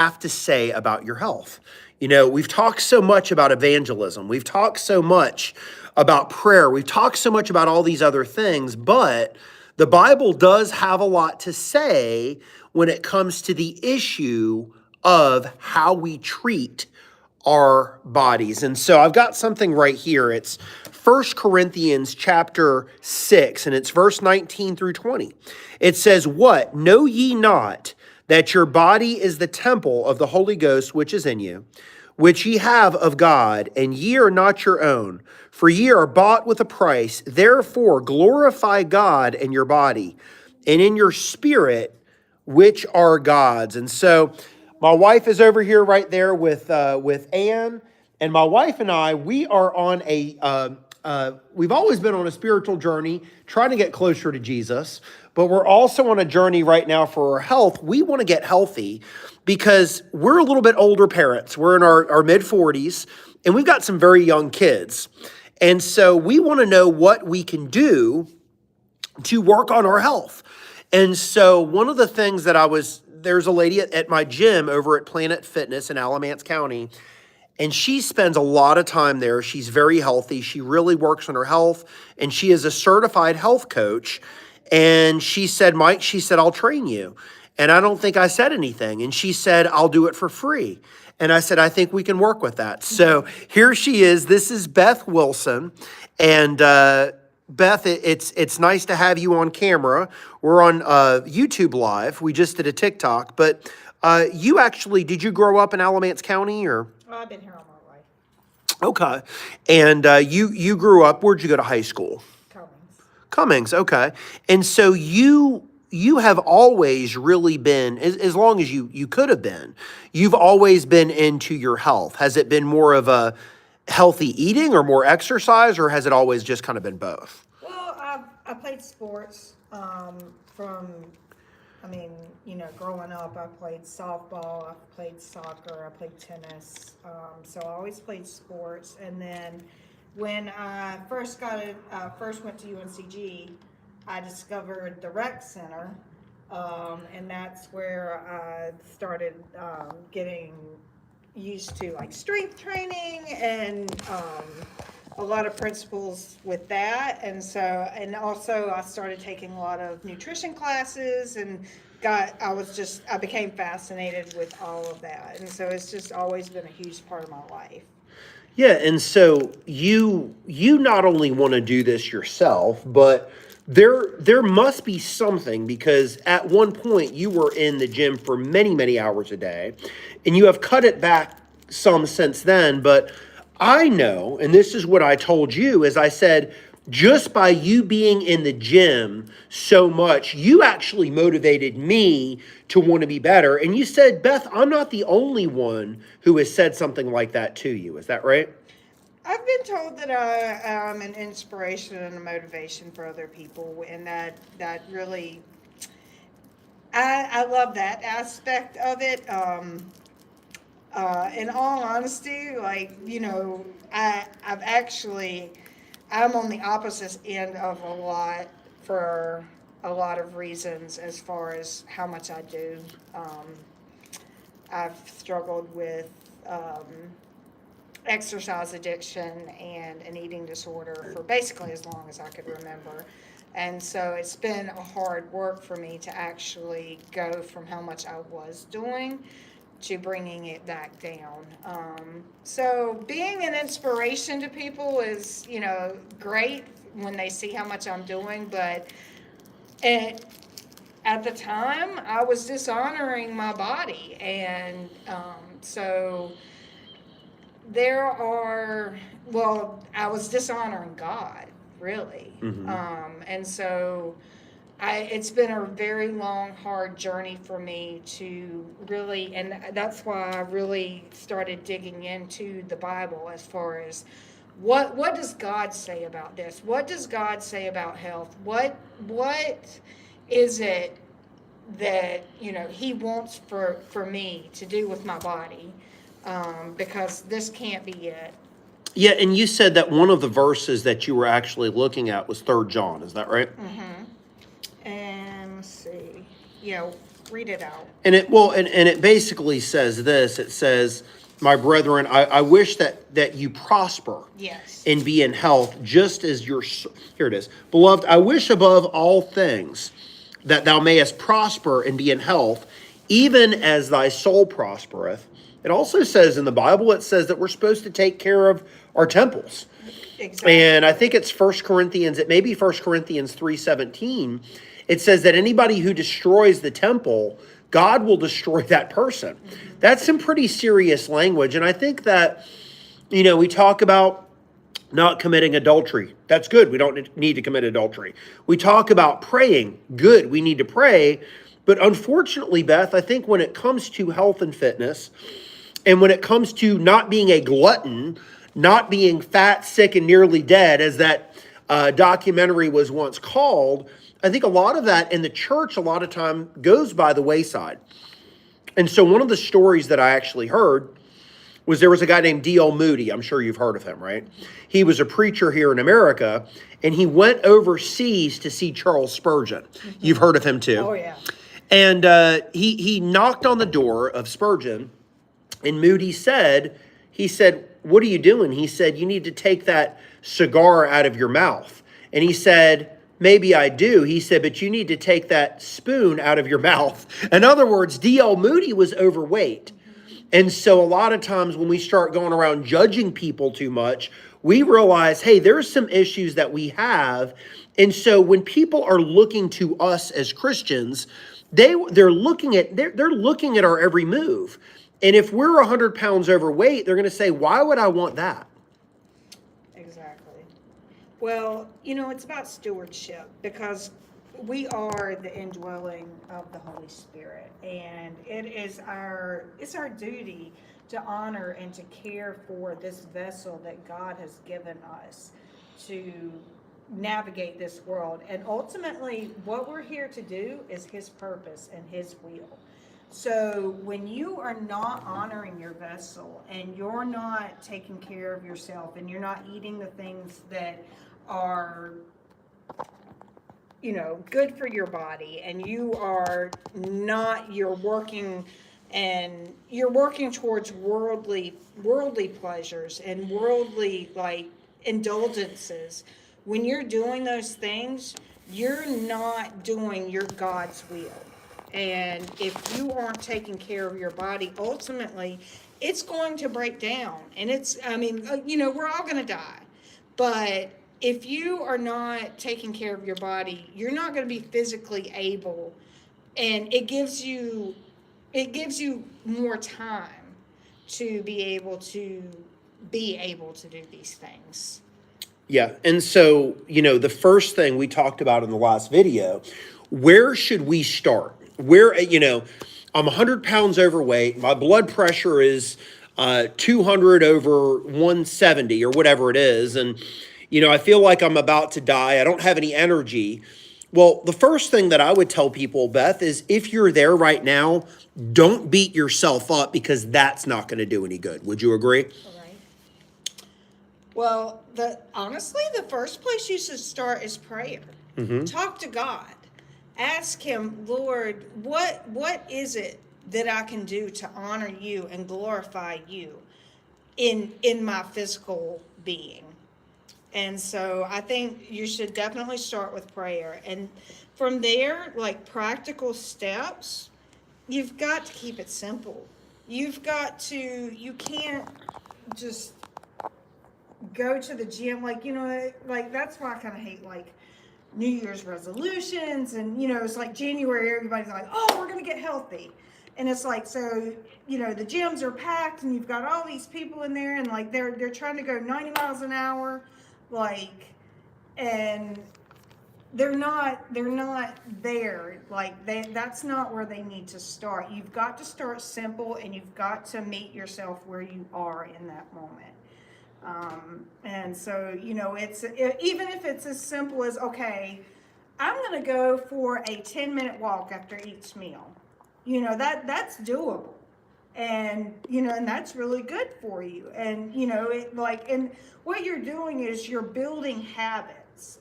have to say about your health. You know, we've talked so much about evangelism. We've talked so much about prayer. We've talked so much about all these other things, but the Bible does have a lot to say when it comes to the issue of how we treat our bodies. And so I've got something right here. It's 1 Corinthians chapter 6, and it's verse 19 through 20. It says, "What? Know ye not that your body is the temple of the Holy Ghost which is in you, which ye have of God, and ye are not your own? For ye are bought with a price. Therefore glorify God in your body and in your spirit, which are God's." And so my wife is over here right there with Ann, and my wife and I, we are on we've always been on a spiritual journey, trying to get closer to Jesus, but we're also on a journey right now for our health. We want to get healthy because we're a little bit older parents. We're in our mid 40s, and we've got some very young kids. And so we want to know what we can do to work on our health. And so one of the things that there's a lady at my gym over at Planet Fitness in Alamance County, and she spends a lot of time there. She's very healthy. She really works on her health, and she is a certified health coach. And she said, "Mike," she said, "I'll train you." And I don't think I said anything. And she said, "I'll do it for free." And I said, "I think we can work with that." So here she is. This is Beth Wilson. And Beth, it's nice to have you on camera. We're on YouTube Live. We just did a TikTok. But did you grow up in Alamance County or? Oh, I've been here all my life. Okay. And you grew up, where'd you go to high school? Cummings, okay. And so you have always really been, as long as you could have been, you've always been into your health. Has it been more of a healthy eating or more exercise, or has it always just kind of been both? Well, I played sports growing up. I played softball, I played soccer, I played tennis. So I always played sports. And then when I first went to UNCG, I discovered the rec center, and that's where I started getting used to like strength training and a lot of principles with that. And also I started taking a lot of nutrition classes and I became fascinated with all of that. And so it's just always been a huge part of my life. Yeah, and so you not only want to do this yourself, but there must be something, because at one point you were in the gym for many, many hours a day, and you have cut it back some since then. But I know, and this is what I told you, is I said, just by you being in the gym so much, you actually motivated me to want to be better. And you said, "Beth, I'm not the only one who has said something like that to you." Is that right? I've been told that I am an inspiration and a motivation for other people, and that really, I love that aspect of it. In all honesty, I'm on the opposite end of a lot for a lot of reasons as far as how much I do. I've struggled with exercise addiction and an eating disorder for basically as long as I could remember. And so it's been a hard work for me to actually go from how much I was doing to bringing it back down. So being an inspiration to people is, great when they see how much I'm doing, but at the time I was dishonoring my body. And so I was dishonoring God, really. Mm-hmm. And so it's been a very long, hard journey for me to really, and that's why I really started digging into the Bible as far as what does God say about this? What does God say about health? What is it that, He wants for me to do with my body? Because this can't be it. Yeah, and you said that one of the verses that you were actually looking at was 3 John. Is that right? Mm-hmm. And let's see. Yeah, Read it out. And it basically says this. It says, my brethren, I wish that you prosper Yes. and be in health, just as here it is. Beloved, I wish above all things that thou mayest prosper and be in health, even as thy soul prospereth. It also says in the Bible, it says that we're supposed to take care of our temples. Exactly. And I think it's 1 Corinthians, it may be 1 Corinthians 3:17. It says that anybody who destroys the temple, God will destroy that person. That's some pretty serious language. And I think that, we talk about not committing adultery. That's good. We don't need to commit adultery. We talk about praying. Good. We need to pray. But unfortunately, Beth, I think when it comes to health and fitness, and when it comes to not being a glutton, not being fat, sick, and nearly dead, as that documentary was once called, I think a lot of that in the church a lot of time goes by the wayside. And so one of the stories that I actually heard was there was a guy named D.L. Moody. I'm sure you've heard of him, right? He was a preacher here in America, and he went overseas to see Charles Spurgeon. You've heard of him too. Oh, yeah. And he knocked on the door of Spurgeon, and Moody said, what are you doing? He said, you need to take that cigar out of your mouth. And he said, maybe I do. He said, but you need to take that spoon out of your mouth. In other words, D.L. Moody was overweight. And so a lot of times when we start going around judging people too much, we realize, hey, there's some issues that we have. And so when people are looking to us as Christians, they're looking at our every move. And if we're 100 pounds overweight, they're going to say, why would I want that? Exactly. Well, it's about stewardship, because we are the indwelling of the Holy Spirit, and it's our duty to honor and to care for this vessel that God has given us to navigate this world. And ultimately, what we're here to do is His purpose and His will. So when you are not honoring your vessel, and you're not taking care of yourself, and you're not eating the things that are good for your body, and you're working towards worldly pleasures and worldly indulgences, when you're doing those things, you're not doing your God's will. And if you aren't taking care of your body, ultimately, it's going to break down. And we're all going to die. But if you are not taking care of your body, you're not going to be physically able. And it gives you more time to be able to do these things. Yeah. And so, the first thing we talked about in the last video, where should we start? Where, I'm 100 pounds overweight. My blood pressure is 200 over 170 or whatever it is. And, I feel like I'm about to die. I don't have any energy. Well, the first thing that I would tell people, Beth, is if you're there right now, don't beat yourself up, because that's not going to do any good. Would you agree? All right. Well, honestly, the first place you should start is prayer. Mm-hmm. Talk to God. Ask Him, Lord, what is it that I can do to honor you and glorify you in my physical being? And so I think you should definitely start with prayer. And from there, practical steps, you've got to keep it simple. You can't just go to the gym. That's why I kind of hate, New Year's resolutions. And, it's January, everybody's like, oh, we're going to get healthy. And it's so, the gyms are packed, and you've got all these people in there, and, they're trying to go 90 miles an hour. And they're not there. That's not where they need to start. You've got to start simple, and you've got to meet yourself where you are in that moment. And so, even if it's as simple as, okay, I'm going to go for a 10-minute walk after each meal. That's doable. And, and that's really good for you. And, and what you're doing is you're building habits.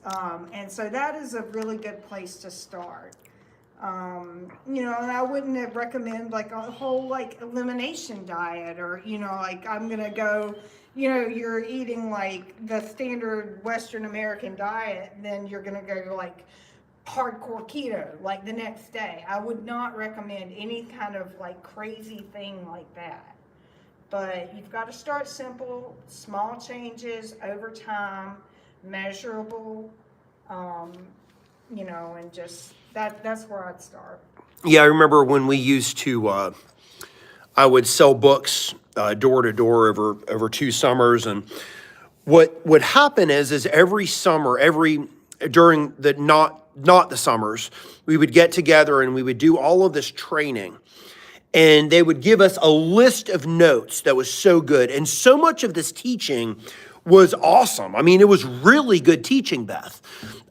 And so that is a really good place to start. You know, and I wouldn't have recommend like a whole like elimination diet, or, you know, like I'm going to go, you know, you're eating like the standard Western American diet, and then you're going to go like hardcore keto like the next day. I would not recommend any kind of like crazy thing like that. But you've got to start simple, small changes over time, measurable, um, you know, and just that's where I'd start. Yeah, I remember when we used to, I would sell books door to door over 2 summers, and what would happen is every summer, during the not the summers, we would get together and we would do all of this training, and they would give us a list of notes that was so good, and so much of this teaching was awesome. I mean, it was really good teaching, Beth.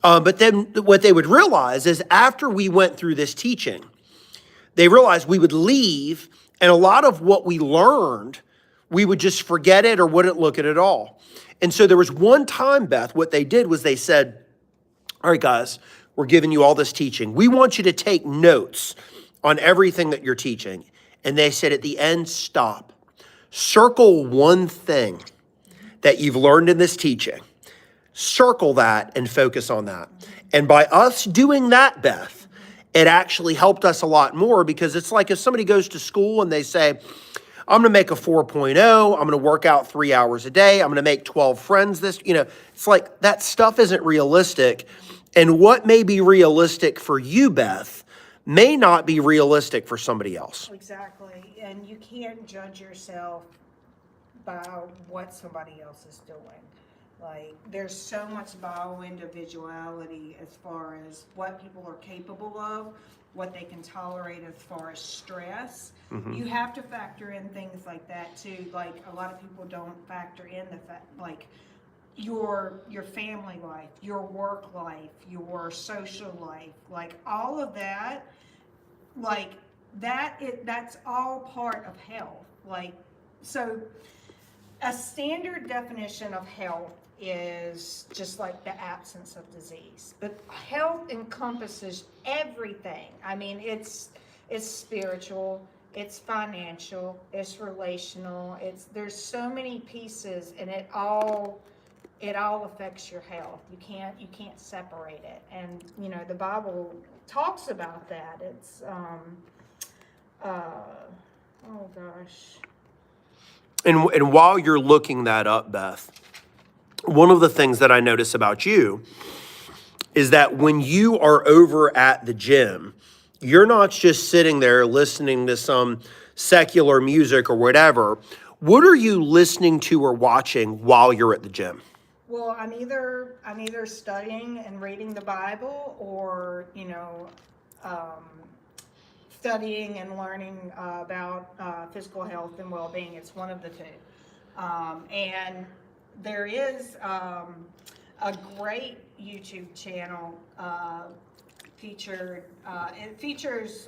But then what they would realize is after we went through this teaching, they realized we would leave, and a lot of what we learned, we would just forget it or wouldn't look at it at all. And so there was one time, Beth, what they did was they said, all right, guys, we're giving you all this teaching. We want you to take notes on everything that you're teaching. And they said at the end, stop. Circle one thing that you've learned in this teaching. Circle that and focus on that. And by us doing that, Beth, it actually helped us a lot more, because it's like if somebody goes to school and they say, I'm going to make a 4.0, I'm going to work out 3 hours a day, I'm going to make 12 friends this, you know, it's like that stuff isn't realistic. And what may be realistic for you, Beth, may not be realistic for somebody else. Exactly. And you can't judge yourself by what somebody else is doing. Like, there's so much bio-individuality as far as what people are capable of, what they can tolerate as far as stress. You have to factor in things like that too. Like, a lot of people don't factor in the fact, like, your family life, your work life, your social life, like all of that, like that's all part of health. Like, so a standard definition of health is just like the absence of disease, but health encompasses everything. I mean, it's spiritual, it's financial, it's relational, there's so many pieces, and it all affects your health. You can't separate it. And you know, the Bible talks about that. It's oh gosh. And while you're looking that up, Beth, one of the things that I notice about you is that when you are over at the gym, you're not just sitting there listening to some secular music or whatever. What are you listening to or watching while you're at the gym? Well, I'm either studying and reading the Bible, or, you know, studying and learning about physical health and well-being. It's one of the two. And there is a great YouTube channel featured. It features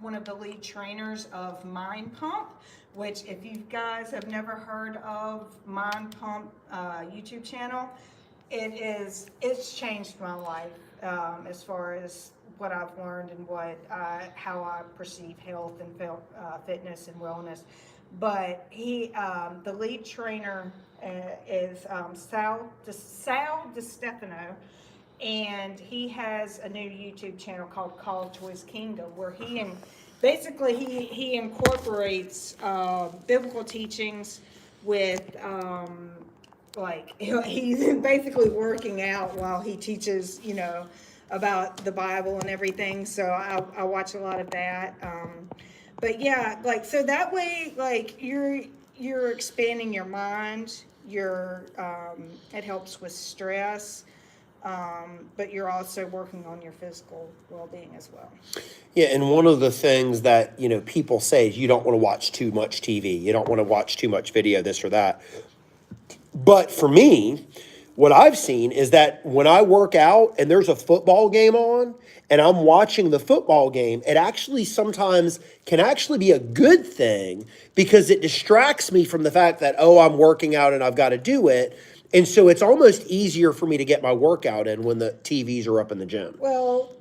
one of the lead trainers of Mind Pump, which, if you guys have never heard of Mind Pump YouTube channel, it's changed my life as far as what I've learned and how I perceive health and fitness and wellness. But the lead trainer is Sal DiStefano, and he has a new YouTube channel called Call to His Kingdom, where he incorporates biblical teachings with like he's basically working out while he teaches, you know, about the Bible and everything. So I watch a lot of that. But yeah, like, so that way, like, you're expanding your mind. It helps with stress. But you're also working on your physical well-being as well. Yeah, and one of the things that, you know, people say is you don't want to watch too much TV. You don't want to watch too much video, this or that. But for me, what I've seen is that when I work out and there's a football game on and I'm watching the football game, it actually sometimes can actually be a good thing, because it distracts me from the fact that, oh, I'm working out and I've got to do it. And so it's almost easier for me to get my workout in when the TVs are up in the gym. Well,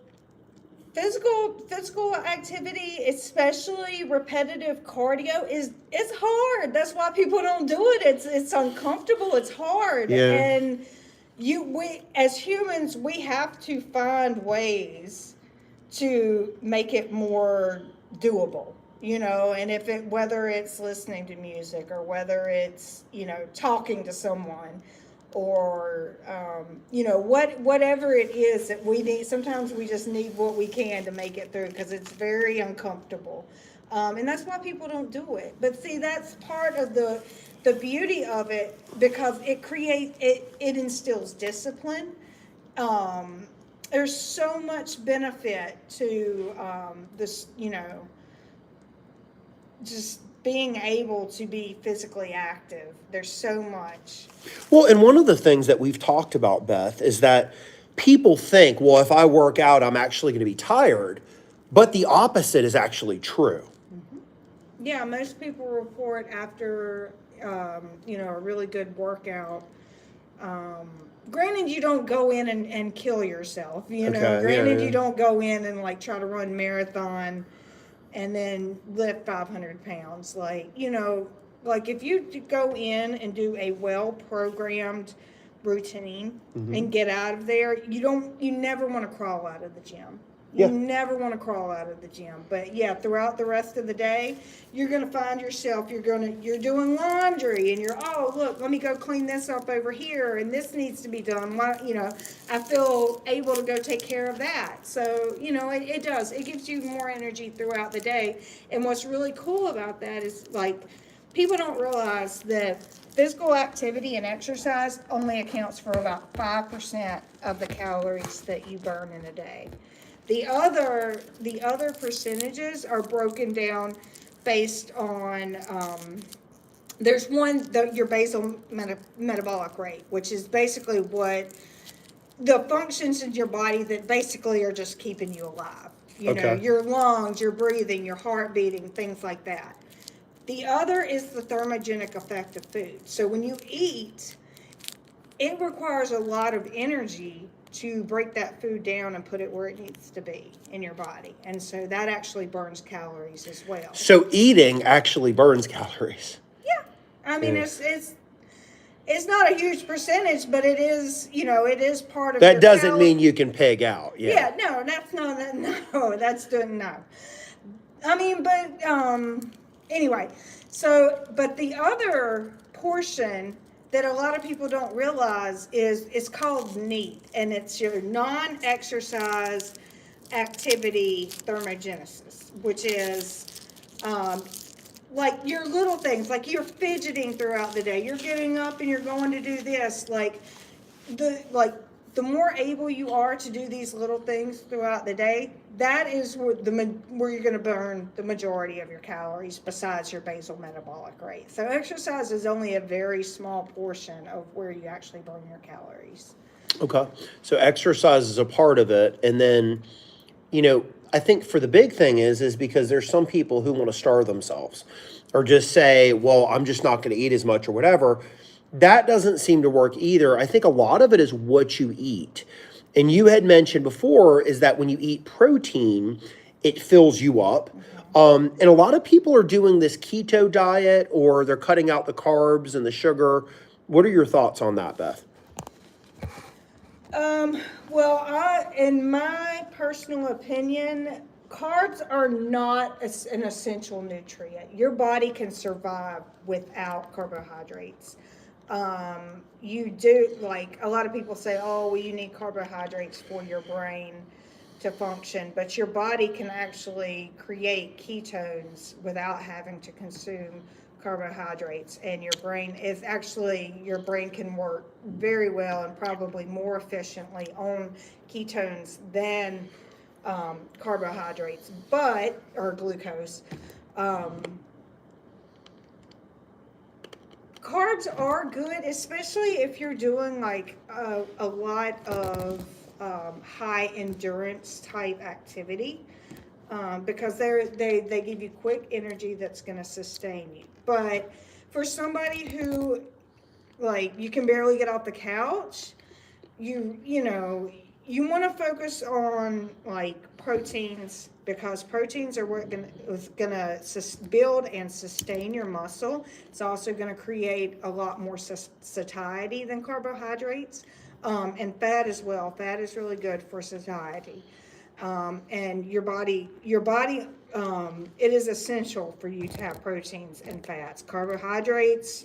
Physical activity, especially repetitive cardio, it's hard. That's why people don't do it. It's uncomfortable. It's hard, Yeah. and we as humans we have to find ways to make it more doable. And if it whether it's listening to music or whether it's talking to someone or whatever it is that we need. Sometimes we just need what we can to make it through because it's very uncomfortable, and that's why people don't do it. But see, that's part of the beauty of it because it instills discipline. There's so much benefit to this, just being able to be physically active. There's so much. Well, and one of the things that we've talked about, Beth, is that people think, well, if I work out, I'm actually going to be tired. But the opposite is actually true. Yeah, most people report after, a really good workout. Granted, you don't go in and kill yourself, Granted, you don't go in and like try to run marathon and then lift 500 pounds. Like if you go in and do a well-programmed routine and get out of there, you never want to crawl out of the gym. You never want to crawl out of the gym. But yeah, throughout the rest of the day, you're going to find yourself, you're doing laundry and oh, look, let me go clean this up over here and this needs to be done. I feel able to go take care of that. So, it does. It gives you more energy throughout the day. And what's really cool about that is like, people don't realize that physical activity and exercise only accounts for about 5% of the calories that you burn in a day. The other percentages are broken down based on, there's your basal metabolic rate, which is basically what the functions in your body that basically are just keeping you alive. Your lungs, your breathing, your heart beating, things like that. The other is the thermogenic effect of food. So when you eat, it requires a lot of energy to break that food down and put it where it needs to be in your body. And so that actually burns calories as well. So eating actually burns calories. Yeah. I mean, it's not a huge percentage, but it is, it is part of that doesn't mean you can pig out. Yeah, no, that's not, no, that's doing, no. I mean, but, anyway, but the other portion that a lot of people don't realize is it's called NEAT, and it's your non-exercise activity thermogenesis, which is like your little things, like you're fidgeting throughout the day. You're getting up and you're going to do this. The more able you are to do these little things throughout the day, that is where you're going to burn the majority of your calories besides your basal metabolic rate. So exercise is only a very small portion of where you actually burn your calories. Okay. So exercise is a part of it. And then, I think for the big thing is because there's some people who want to starve themselves or just say, well, I'm just not going to eat as much or whatever. That doesn't seem to work either. I think a lot of it is what you eat. And you had mentioned before is that when you eat protein, it fills you up. And a lot of people are doing this keto diet or they're cutting out the carbs and the sugar. What are your thoughts on that, Beth? Well, in my personal opinion, carbs are not an essential nutrient. Your body can survive without carbohydrates. You do, like a lot of people say, oh, well, you need carbohydrates for your brain to function, but your body can actually create ketones without having to consume carbohydrates, and your brain can work very well and probably more efficiently on ketones than carbohydrates, or glucose. Carbs are good, especially if you're doing like a lot of high endurance type activity, because they give you quick energy that's going to sustain you. But for somebody who, like, you can barely get off the couch, you you want to focus on like proteins, because proteins are what is gonna build and sustain your muscle. It's also going to create a lot more satiety than carbohydrates, and fat as well. Fat is really good for satiety. And your body, it is essential for you to have proteins and fats. Carbohydrates,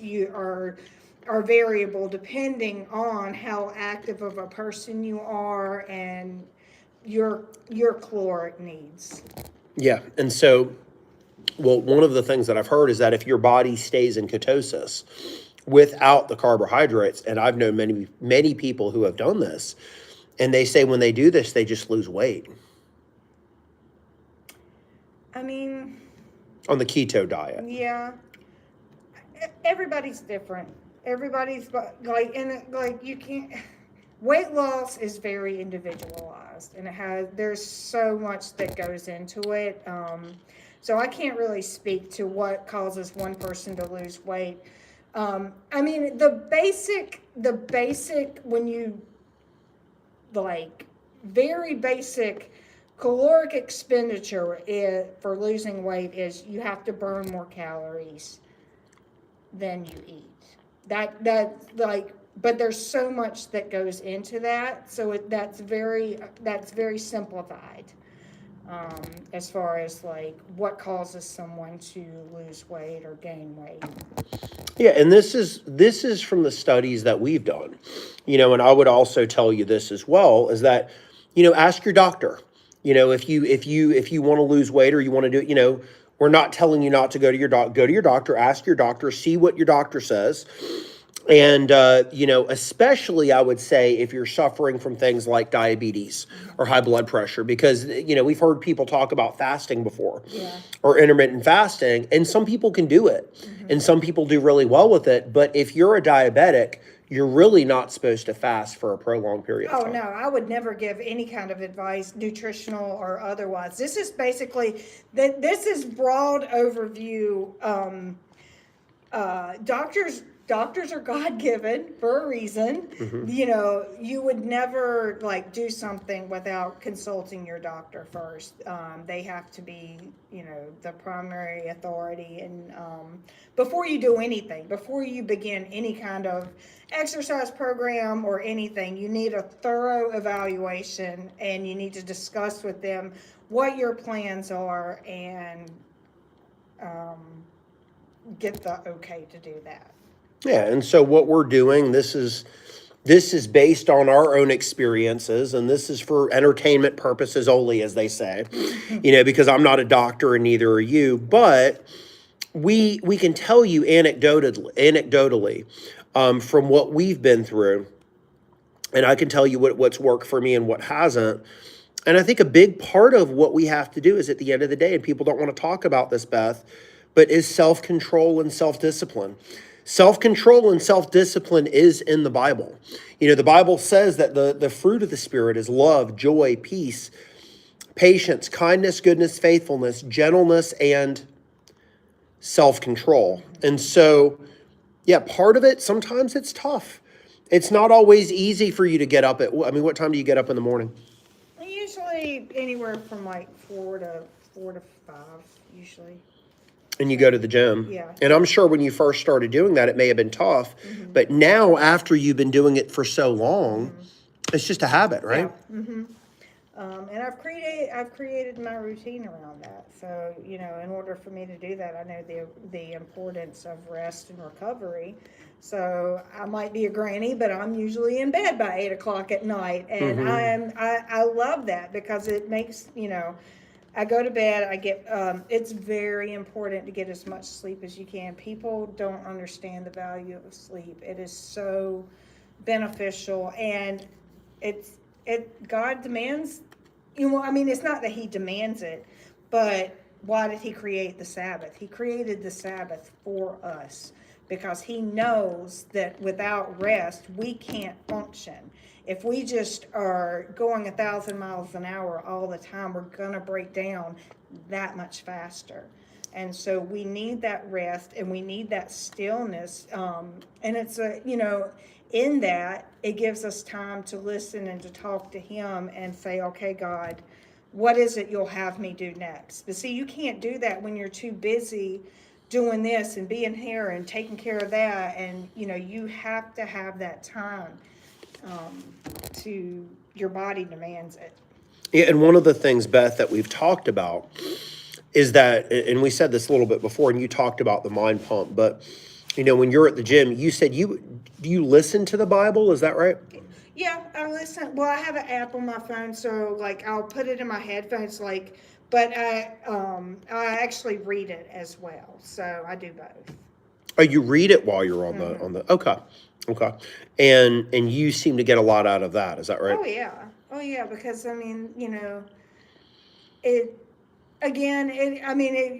are variable depending on how active of a person you are and your caloric needs. Yeah. And so, well, one of the things that I've heard is that if your body stays in ketosis without the carbohydrates, and I've known many people who have done this, and they say when they do this, they just lose weight I mean, on the keto diet. yeah, everybody's different. Everybody's like, and like you can't. Weight loss is very individualized, and there's so much that goes into it. So I can't really speak to what causes one person to lose weight. I mean, the basic when you like very basic caloric expenditure for losing weight is you have to burn more calories than you eat. That like, but there's so much that goes into that, so that's very simplified, as far as like what causes someone to lose weight or gain weight. Yeah, and this is from the studies that we've done, and I would also tell you this as well, is that, ask your doctor, if you want to lose weight or you want to do it, we're not telling you not to go to your go to your doctor, ask your doctor, see what your doctor says. And, especially I would say if you're suffering from things like diabetes or high blood pressure, because, we've heard people talk about fasting before, Yeah. or intermittent fasting, and some people can do it and some people do really well with it. But if you're a diabetic, you're really not supposed to fast for a prolonged period of Oh, time. no, I would never give any kind of advice, nutritional or otherwise. This is basically, this is broad overview. Doctors are God-given for a reason. You would never like do something without consulting your doctor first. They have to be, the primary authority. And before you do anything, before you begin any kind of exercise program or anything, you need a thorough evaluation, and you need to discuss with them what your plans are and get the okay to do that. Yeah, and so what we're doing, this is based on our own experiences, and this is for entertainment purposes only, as they say, because I'm not a doctor and neither are you, but we can tell you anecdotally, from what we've been through, and I can tell you what's worked for me and what hasn't. And I think a big part of what we have to do is, at the end of the day, and people don't want to talk about this, Beth, but is self-control and self-discipline. Self-control and self-discipline is in the Bible. The Bible says that the fruit of the Spirit is love, joy, peace, patience, kindness, goodness, faithfulness, gentleness, and self-control. And so, yeah, part of it, sometimes it's tough. It's not always easy for you to get up what time do you get up in the morning? Usually anywhere from like 4 to 5, usually. And you go to the gym. Yeah. And I'm sure when you first started doing that, it may have been tough. But now, after you've been doing it for so long, it's just a habit, right? Yeah. And I've created my routine around that. So, in order for me to do that, I know the importance of rest and recovery. So I might be a granny, but I'm usually in bed by 8 o'clock at night. And I love that, because it makes, I go to bed, it's very important to get as much sleep as you can. People don't understand the value of sleep. It is so beneficial, and God demands, it's not that he demands it, but why did he create the Sabbath? He created the Sabbath for us, because he knows that without rest, we can't function. If we just are going 1,000 miles an hour all the time, we're going to break down that much faster. And so we need that rest and we need that stillness. And it's in that, it gives us time to listen and to talk to him and say, okay, God, what is it you'll have me do next? But see, you can't do that when you're too busy doing this and being here and taking care of that. And, you have to have that time to, your body demands it. Yeah, and one of the things, Beth, that we've talked about is that, and we said this a little bit before, and you talked about the mind pump, but when you're at the gym, you said do you listen to the Bible? Is that right? Yeah, I listen. Well, I have an app on my phone, so like I'll put it in my headphones, but I actually read it as well, so I do both. Oh, you read it while you're on the okay, and you seem to get a lot out of that. Is that right? Oh yeah, because it. Again,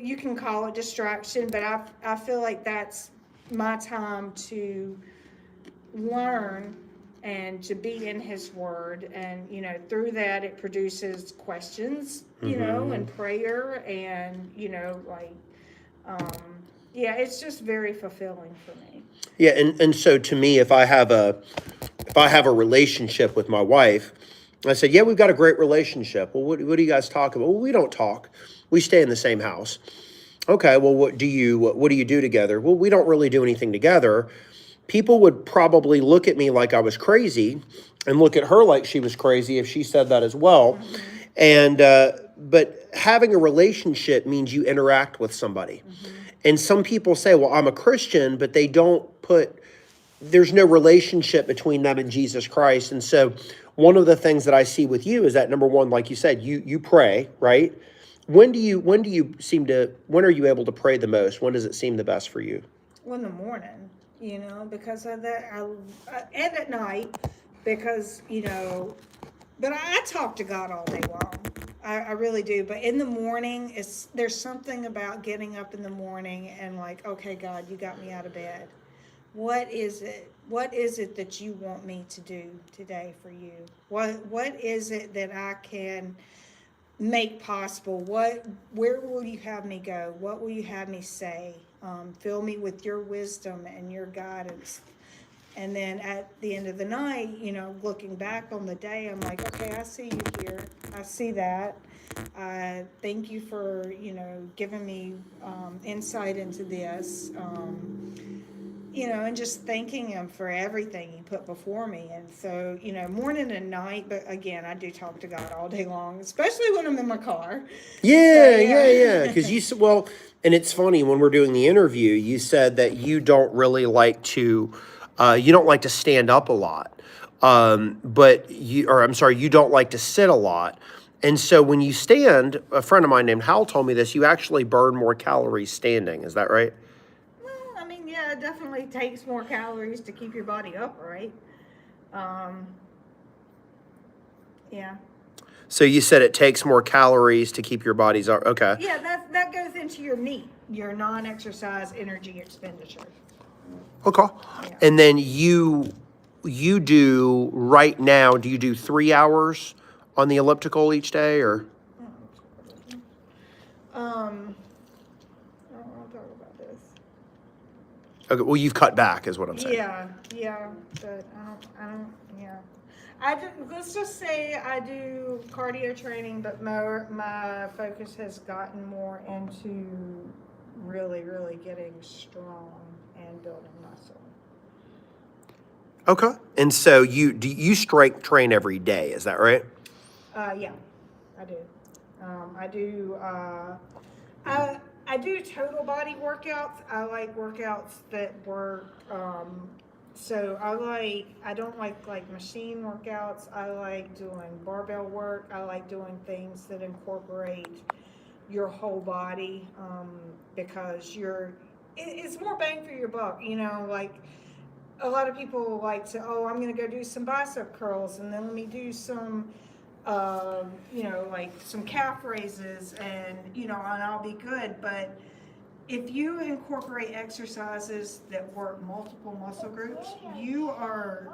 you can call it distraction, but I feel like that's my time to learn and to be in his word. And, through that, it produces questions, and prayer and, it's just very fulfilling for me. Yeah. And so to me, if I have a relationship with my wife, I said, yeah, we've got a great relationship. Well, what do you guys talk about? Well, we don't talk. We stay in the same house. Okay, well, what do you do together? Well, we don't really do anything together. People would probably look at me like I was crazy and look at her like she was crazy if she said that as well. Mm-hmm. And but having a relationship means you interact with somebody. Mm-hmm. And some people say, well, I'm a Christian, but they don't there's no relationship between them and Jesus Christ. And so one of the things that I see with you is that, number one, like you said, you pray, right? When are you able to pray the most? When does it seem the best for you? Well, in the morning, because of that, and at night, because, but I talk to God all day long. I really do. But in the morning, there's something about getting up in the morning and like, okay, God, you got me out of bed. What is it? What is it that you want me to do today for you? What is it that I can make possible? Where will you have me go? What will you have me say? Fill me with your wisdom and your guidance. And then at the end of the night, looking back on the day, I'm like, okay, I see you here. I see that. Thank you for, giving me insight into this. And just thanking him for everything he put before me. And so, morning and night, but again, I do talk to God all day long, especially when I'm in my car. Yeah. Because and it's funny, when we're doing the interview, you said that you don't really like to, you don't like to stand up a lot. You don't like to sit a lot. And so when you stand, a friend of mine named Hal told me this, you actually burn more calories standing. Is that right? It definitely takes more calories to keep your body upright. Yeah. So you said it takes more calories to keep your bodies up. Okay. Yeah, that goes into your NEAT, your non-exercise energy expenditure. Okay. Yeah. And then you do right now, do you do 3 hours on the elliptical each day or? Okay, well, you've cut back, is what I'm saying. Yeah, but let's just say I do cardio training, but my focus has gotten more into really, really getting strong and building muscle. Okay, and so you strength train every day, is that right? Yeah, I do. I do total body workouts. I like workouts that work. So I don't like machine workouts. I like doing barbell work. I like doing things that incorporate your whole body, because it's more bang for your buck. Like a lot of people like to, I'm going to go do some bicep curls and then let me do some like some calf raises and I'll be good. But if you incorporate exercises that work multiple muscle groups, you are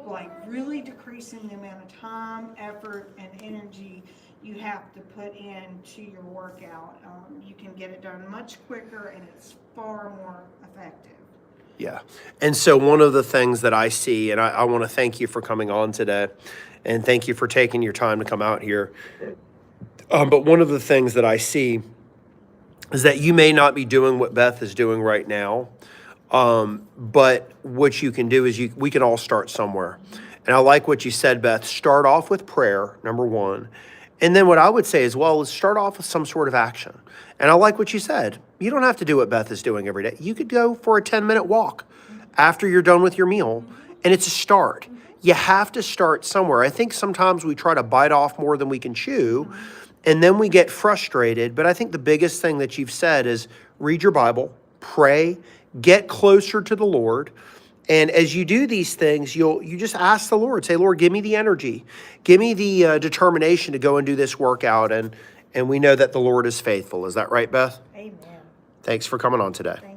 like really decreasing the amount of time, effort, and energy you have to put into your workout. You can get it done much quicker, and it's far more effective. Yeah. And so one of the things that I see, and I want to thank you for coming on today, and thank you for taking your time to come out here. But one of the things that I see is that you may not be doing what Beth is doing right now, but what you can do is we can all start somewhere. And I like what you said, Beth. Start off with prayer, number one. And then what I would say as well is start off with some sort of action. And I like what you said. You don't have to do what Beth is doing every day. You could go for a 10-minute walk after you're done with your meal, and it's a start. You have to start somewhere. I think sometimes we try to bite off more than we can chew, and then we get frustrated. But I think the biggest thing that you've said is read your Bible, pray, get closer to the Lord. And as you do these things, you just ask the Lord, say, Lord, give me the energy, give me the determination to go and do this workout. And we know that the Lord is faithful. Is that right, Beth? Amen. Thanks for coming on today.